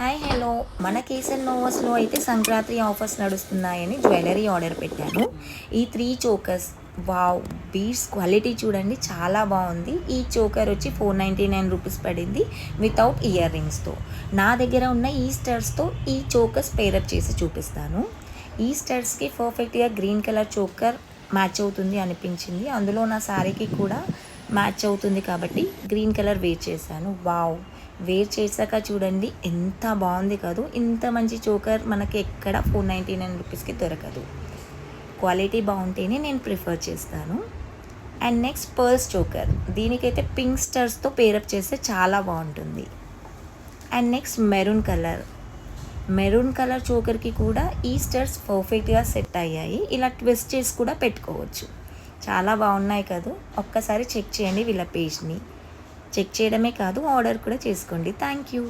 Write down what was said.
Hi hello మన కేసర్ నోవస్లో అయితే Sankranti offers నడుస్తున్నాయని jewellery order పెట్టాను. ఈ 3 చోకర్స్ వావ్, బీడ్స్ క్వాలిటీ చూడండి చాలా బాగుంది. ఈ చోకర్ వచ్చి 499 రూపీస్ పడింది వితౌట్ ఇయర్ రింగ్స్తో. నా దగ్గర ఉన్న ఈ స్టడ్స్తో ఈ చోకర్స్ పేరప్ చేసి చూపిస్తాను. ఈ స్టడ్స్కి పర్ఫెక్ట్గా గ్రీన్ కలర్ చోకర్ మ్యాచ్ అవుతుంది అనిపించింది. అందులో నా శారీకి కూడా మ్యాచ్ అవుతుంది కాబట్టి గ్రీన్ కలర్ వేర్ చేశాను. వావ్, వేర్ చేశాక చూడండి ఎంత బాగుంది కాదు. ఇంత మంచి చోకర్ మనకి ఎక్కడ 499 రూపీస్కి దొరకదు. క్వాలిటీ బాగుంటేనే నేను ప్రిఫర్ చేస్తాను. అండ్ నెక్స్ట్ పర్ల్స్ చోకర్, దీనికైతే పింక్ స్టర్స్తో పేరప్ చేస్తే చాలా బాగుంటుంది. అండ్ నెక్స్ట్ మెరూన్ కలర్ చోకర్కి కూడా ఈ స్టర్స్ పర్ఫెక్ట్గా సెట్ అయ్యాయి. ఇలా ట్విస్ట్ చేసి కూడా పెట్టుకోవచ్చు. చాలా బాగున్నాయి కదా. ఒక్కసారి చెక్ చేయండి వీళ్ళ పేజ్ని. చెక్ చేయడమే కాదు, ఆర్డర్ కూడా చేసుకోండి. Thank you.